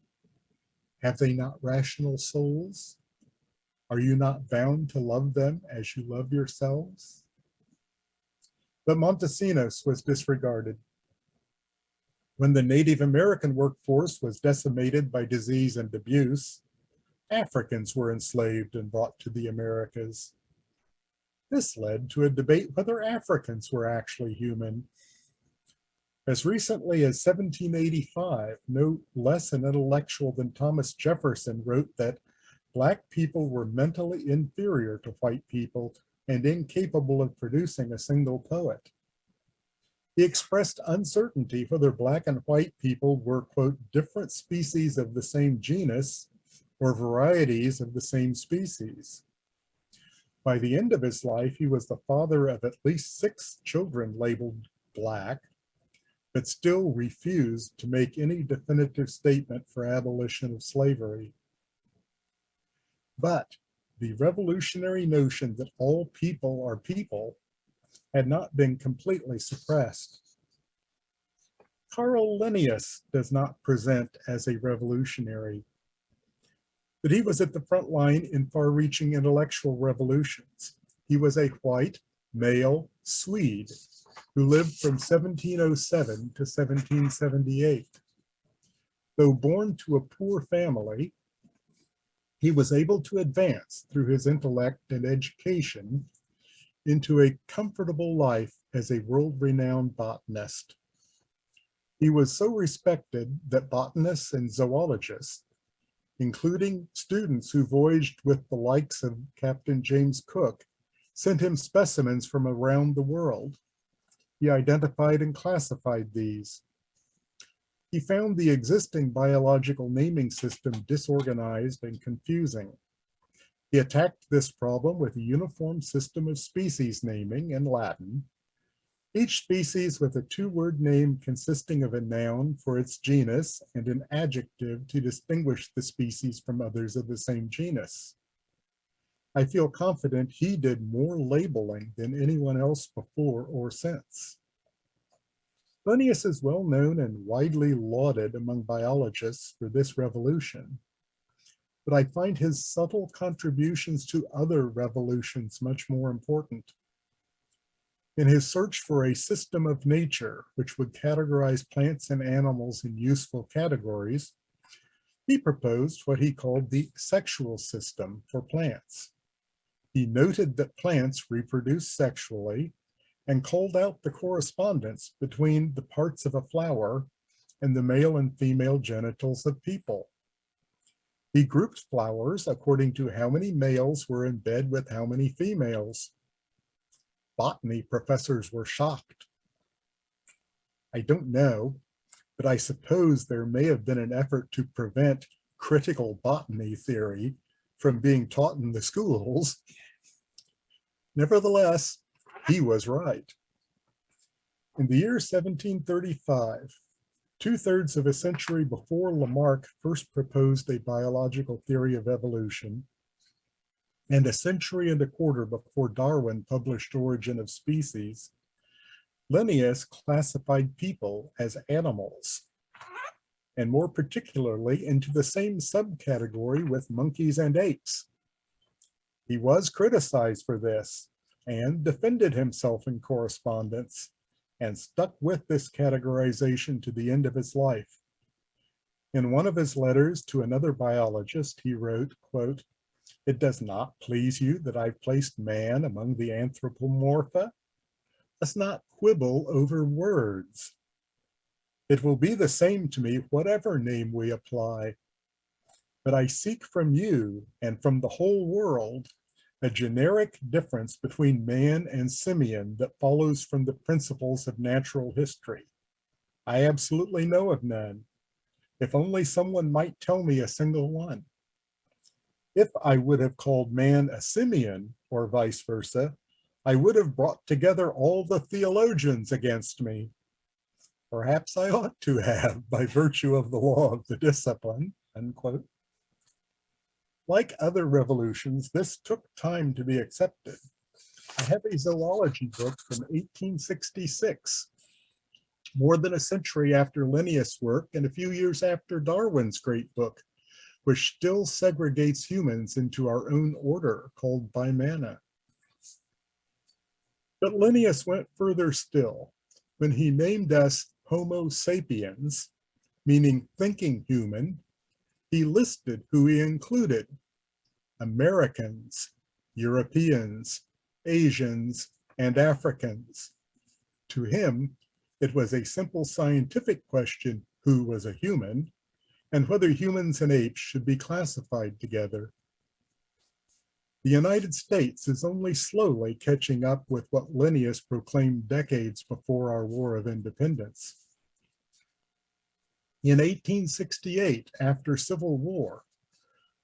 Have they not rational souls? Are you not bound to love them as you love yourselves?" But Montesinos was disregarded. When the Native American workforce was decimated by disease and abuse, Africans were enslaved and brought to the Americas. This led to a debate whether Africans were actually human. As recently as 1785, no less an intellectual than Thomas Jefferson wrote that Black people were mentally inferior to white people and incapable of producing a single poet. He expressed uncertainty whether Black and white people were, quote, different species of the same genus or varieties of the same species. By the end of his life, he was the father of at least 6 children labeled Black, but still refused to make any definitive statement for abolition of slavery. But the revolutionary notion that all people are people had not been completely suppressed. Carl Linnaeus does not present as a revolutionary, but he was at the front line in far-reaching intellectual revolutions. He was a white, male Swede who lived from 1707 to 1778. Though born to a poor family, he was able to advance through his intellect and education into a comfortable life as a world-renowned botanist. He was so respected that botanists and zoologists, including students who voyaged with the likes of Captain James Cook, sent him specimens from around the world. He identified and classified these. He found the existing biological naming system disorganized and confusing. He attacked this problem with a uniform system of species naming in Latin, each species with a 2-word name consisting of a noun for its genus and an adjective to distinguish the species from others of the same genus. I feel confident he did more labeling than anyone else before or since. Linnaeus is well known and widely lauded among biologists for this revolution, but I find his subtle contributions to other revolutions much more important. In his search for a system of nature which would categorize plants and animals in useful categories, he proposed what he called the sexual system for plants. He noted that plants reproduce sexually and called out the correspondence between the parts of a flower and the male and female genitals of people. He grouped flowers according to how many males were in bed with how many females. Botany professors were shocked. I don't know, but I suppose there may have been an effort to prevent critical botany theory from being taught in the schools. Nevertheless, he was right. In the year 1735, 2/3 of a century before Lamarck first proposed a biological theory of evolution, and a century and a quarter before Darwin published Origin of Species, Linnaeus classified people as animals. and more particularly into the same subcategory with monkeys and apes. He was criticized for this and defended himself in correspondence and stuck with this categorization to the end of his life. In one of his letters to another biologist, he wrote, quote, "It does not please you that I've placed man among the anthropomorpha. Let's not quibble over words. It will be the same to me whatever name we apply. But I seek from you and from the whole world a generic difference between man and simian that follows from the principles of natural history. I absolutely know of none. If only someone might tell me a single one. If I would have called man a simian, or vice versa, I would have brought together all the theologians against me. Perhaps I ought to have, by virtue of the law of the discipline," unquote. Like other revolutions, this took time to be accepted. I have a zoology book from 1866, more than a century after Linnaeus' work and a few years after Darwin's great book, which still segregates humans into our own order called Bimana. But Linnaeus went further still when he named us Homo sapiens, meaning thinking human. He listed who he included: Americans, Europeans, Asians, and Africans. To him, it was a simple scientific question who was a human, and whether humans and apes should be classified together. The United States is only slowly catching up with what Linnaeus proclaimed decades before our War of Independence. In 1868, after Civil War,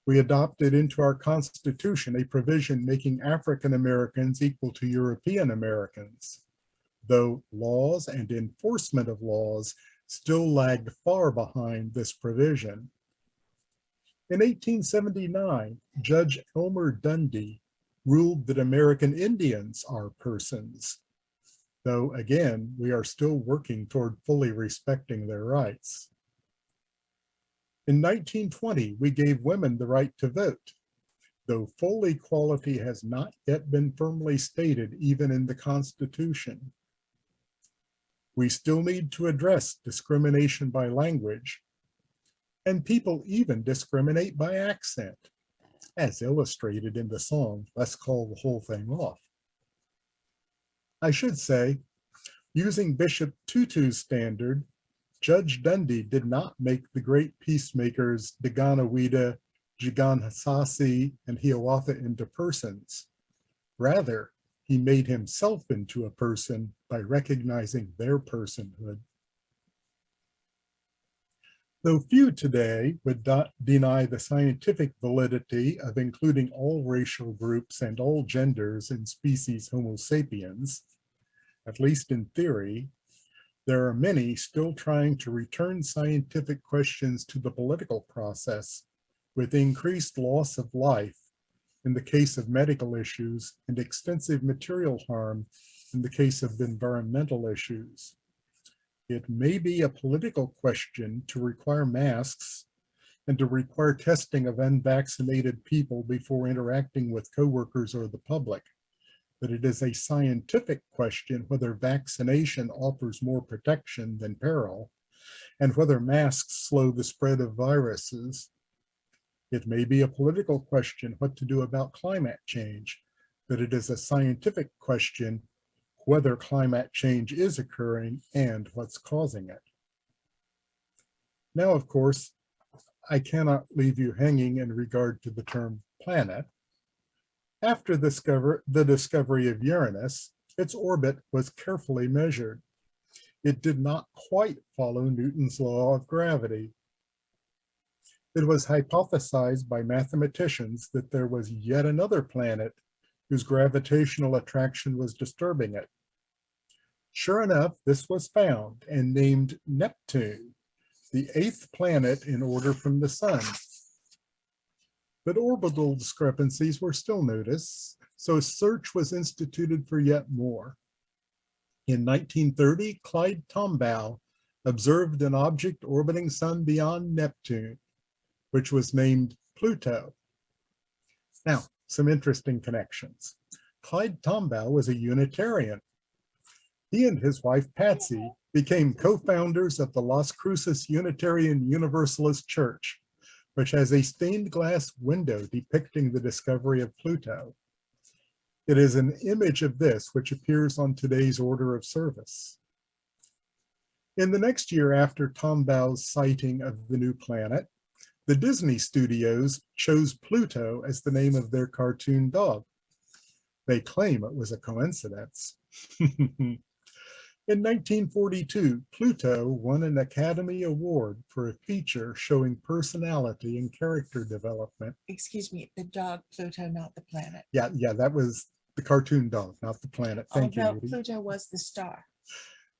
we adopted into our Constitution a provision making African Americans equal to European Americans, though laws and enforcement of laws still lagged far behind this provision. In 1879, Judge Elmer Dundy ruled that American Indians are persons, though again, we are still working toward fully respecting their rights. In 1920, we gave women the right to vote, though full equality has not yet been firmly stated even in the Constitution. We still need to address discrimination by language, and people even discriminate by accent, as illustrated in the song, "Let's Call the Whole Thing Off." I should say, using Bishop Tutu's standard, Judge Dundy did not make the great peacemakers Daganawida, Jiganhasasi, and Hiawatha into persons. Rather, he made himself into a person by recognizing their personhood. Though few today would deny the scientific validity of including all racial groups and all genders in species Homo sapiens, at least in theory, there are many still trying to return scientific questions to the political process with increased loss of life in the case of medical issues and extensive material harm in the case of environmental issues. It may be a political question to require masks and to require testing of unvaccinated people before interacting with coworkers or the public, but it is a scientific question whether vaccination offers more protection than peril, and whether masks slow the spread of viruses. It may be a political question what to do about climate change, but it is a scientific question whether climate change is occurring and what's causing it. Now, of course, I cannot leave you hanging in regard to the term planet. After the discovery of Uranus, its orbit was carefully measured. It did not quite follow Newton's law of gravity. It was hypothesized by mathematicians that there was yet another planet whose gravitational attraction was disturbing it. Sure enough, this was found and named Neptune, the 8th planet in order from the Sun. But orbital discrepancies were still noticed, so a search was instituted for yet more. In 1930, Clyde Tombaugh observed an object orbiting Sun beyond Neptune, which was named Pluto. Now, some interesting connections. Clyde Tombaugh was a Unitarian. He and his wife Patsy became co-founders of the Las Cruces Unitarian Universalist Church, which has a stained glass window depicting the discovery of Pluto. It is an image of this which appears on today's order of service. In the next year after Tombaugh's sighting of the new planet, the Disney studios chose Pluto as the name of their cartoon dog. They claim it was a coincidence. In 1942, Pluto won an Academy Award for a feature showing personality and character development. Excuse me, the dog Pluto, not the planet. Yeah, that was the cartoon dog, not the planet. Thank you, no, Edie. Pluto was the star.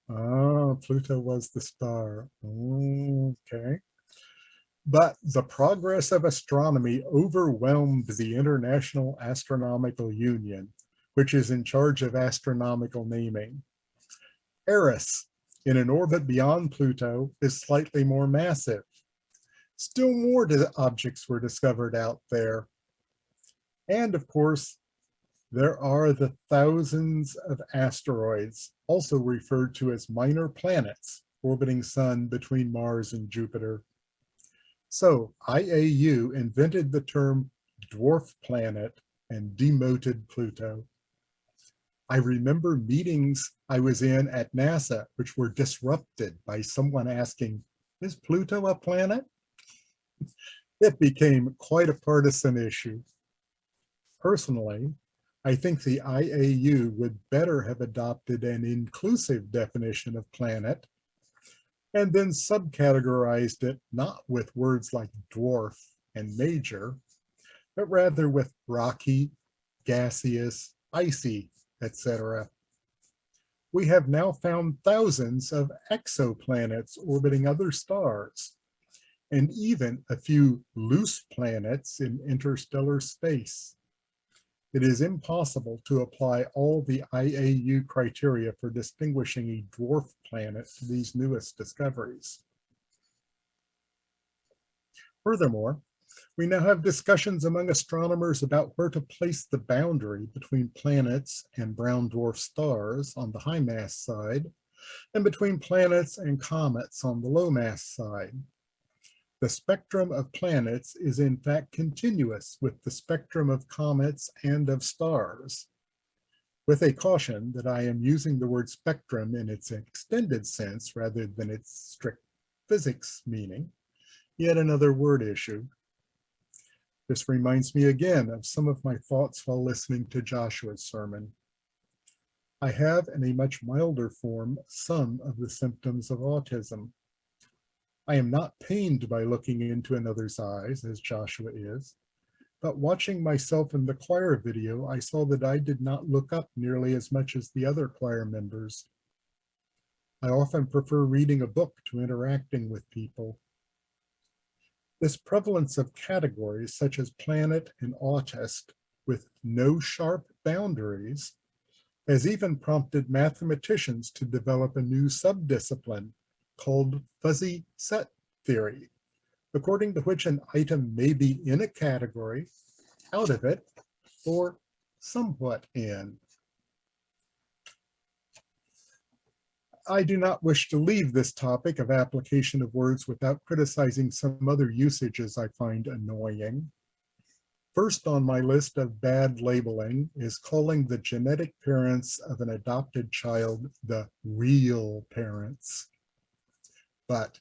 Oh, Pluto was the star. Okay. But the progress of astronomy overwhelmed the International Astronomical Union, which is in charge of astronomical naming. Eris, in an orbit beyond Pluto, is slightly more massive. Still more objects were discovered out there. And of course, there are the thousands of asteroids, also referred to as minor planets, orbiting Sun between Mars and Jupiter. So IAU invented the term dwarf planet and demoted Pluto. I remember meetings I was in at NASA, which were disrupted by someone asking, "Is Pluto a planet?" It became quite a partisan issue. Personally, I think the IAU would better have adopted an inclusive definition of planet and then subcategorized it not with words like dwarf and major, but rather with rocky, gaseous, icy, etc. We have now found thousands of exoplanets orbiting other stars, and even a few loose planets in interstellar space. It is impossible to apply all the IAU criteria for distinguishing a dwarf planet to these newest discoveries. Furthermore, we now have discussions among astronomers about where to place the boundary between planets and brown dwarf stars on the high mass side, and between planets and comets on the low mass side. The spectrum of planets is in fact continuous with the spectrum of comets and of stars, with a caution that I am using the word spectrum in its extended sense rather than its strict physics meaning, yet another word issue. This reminds me again of some of my thoughts while listening to Joshua's sermon. I have, in a much milder form, some of the symptoms of autism. I am not pained by looking into another's eyes, as Joshua is, but watching myself in the choir video, I saw that I did not look up nearly as much as the other choir members. I often prefer reading a book to interacting with people. This prevalence of categories such as planet and autist with no sharp boundaries has even prompted mathematicians to develop a new subdiscipline called fuzzy set theory, according to which an item may be in a category, out of it, or somewhat in. I do not wish to leave this topic of application of words without criticizing some other usages I find annoying. First on my list of bad labeling is calling the genetic parents of an adopted child the real parents. But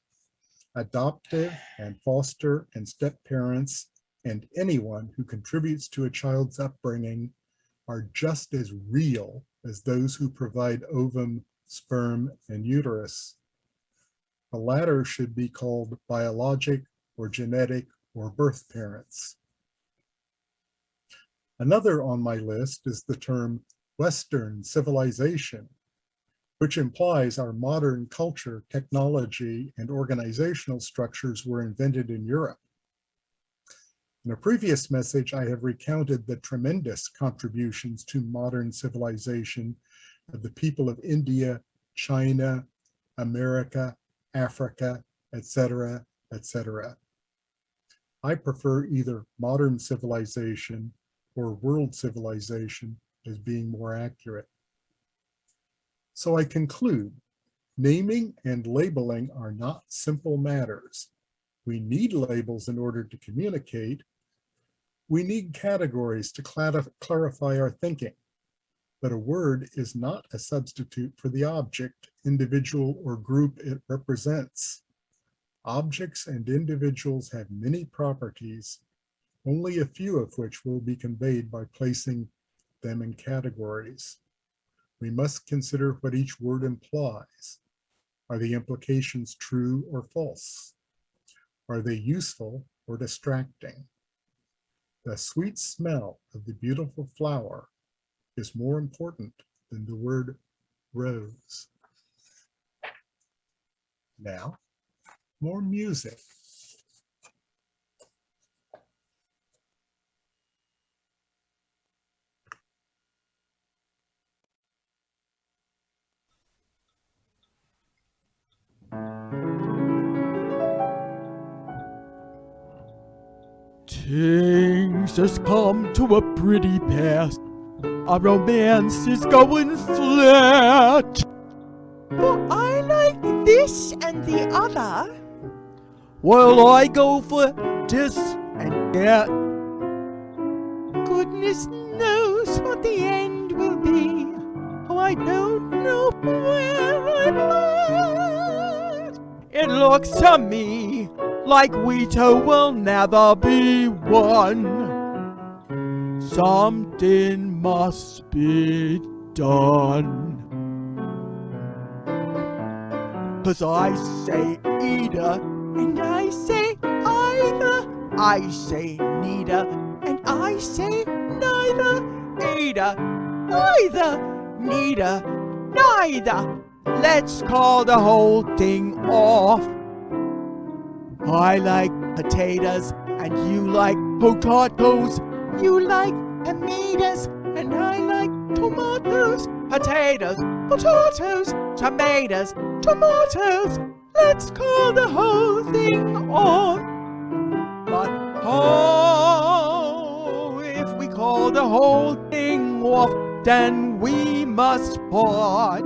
adoptive and foster and step parents and anyone who contributes to a child's upbringing are just as real as those who provide ovum, sperm, and uterus. The latter should be called biologic or genetic or birth parents. Another on my list is the term Western civilization, which implies our modern culture, technology, and organizational structures were invented in Europe. In a previous message, I have recounted the tremendous contributions to modern civilization of the people of India, China, America, Africa, etc., etc. I prefer either modern civilization or world civilization as being more accurate. So I conclude, naming and labeling are not simple matters. We need labels in order to communicate. We need categories to clarify our thinking. But a word is not a substitute for the object, individual, or group it represents. Objects and individuals have many properties, only a few of which will be conveyed by placing them in categories. We must consider what each word implies. Are the implications true or false? Are they useful or distracting? The sweet smell of the beautiful flower is more important than the word rose. Now, more music. Things has come to a pretty pass. Our romance is going flat. But I like this and the other. Well, I go for this and that. Goodness knows what the end will be. Oh, I don't know where I'm at. It looks to me like we two will never be one. Something must be done. 'Cause I say either, And I say either. I say neither, And I say neither. either, Either. neither, neither. Let's call the whole thing off. I like potatoes and you like potatoes. You like tomatoes and I like tomatoes. Potatoes, Potatoes. tomatoes. Tomatoes. Let's call the whole thing off. But oh, if we call the whole thing off, then we must part.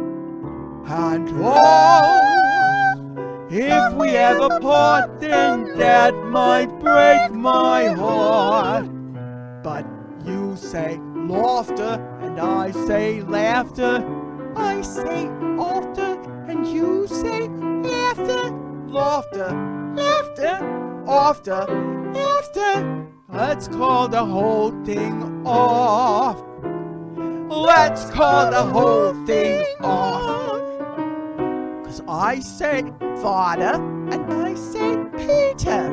And oh, if we ever part, then that might break my heart. But you say laughter, and I say laughter. I say after and you say after. Laughter, After. after. After. Let's call the whole thing off. Let's call the whole thing off. 'Cause I say father, And I say Peter.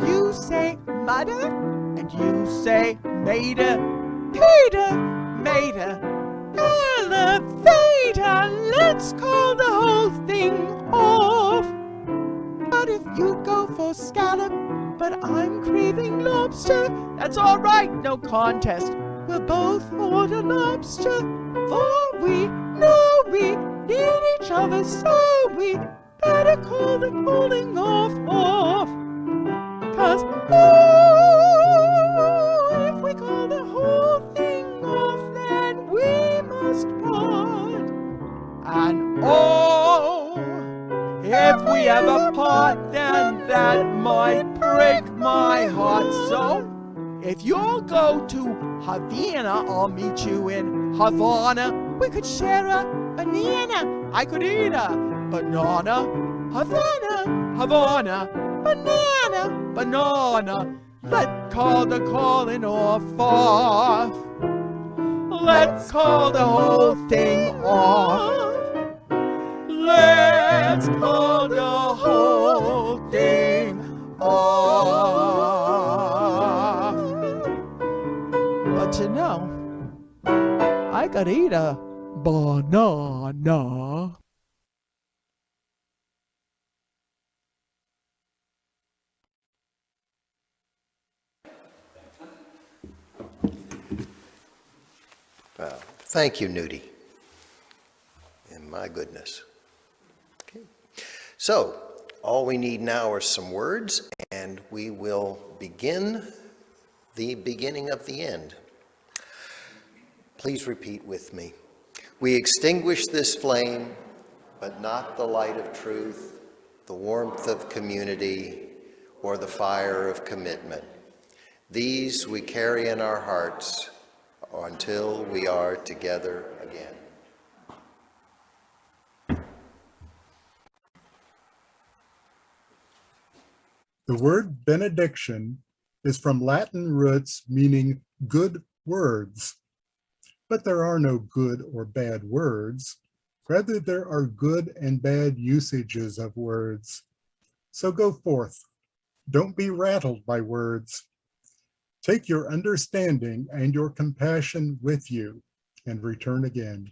you say mother, and you say mater, Peter. mater. Elevator. Let's call the whole thing off. But if you go for scallop, but I'm craving lobster, That's all right, no contest. we'll both order lobster. For we know we need each other, so we better call the calling off. 'Cause oh, if we call the whole thing off, then we must part. And oh, if we ever part, then that might break my heart. So, if you'll go to Havana, I'll meet you in Havana. We could share a banana, I could eat a banana, Havana, Havana, banana. banana. Let's call the calling off. Let's call the whole thing off. Let's call the whole thing off. But you know, I could eat a banana. Wow. Thank you, Nudie. And my goodness. Okay. So, All we need now are some words, and we will begin the beginning of the end. Please repeat with me. We extinguish this flame, but not the light of truth, the warmth of community, or the fire of commitment. These we carry in our hearts until we are together again. The word benediction is from Latin roots meaning good words. But there are no good or bad words. Rather, there are good and bad usages of words. So go forth. Don't be rattled by words. Take your understanding and your compassion with you and return again.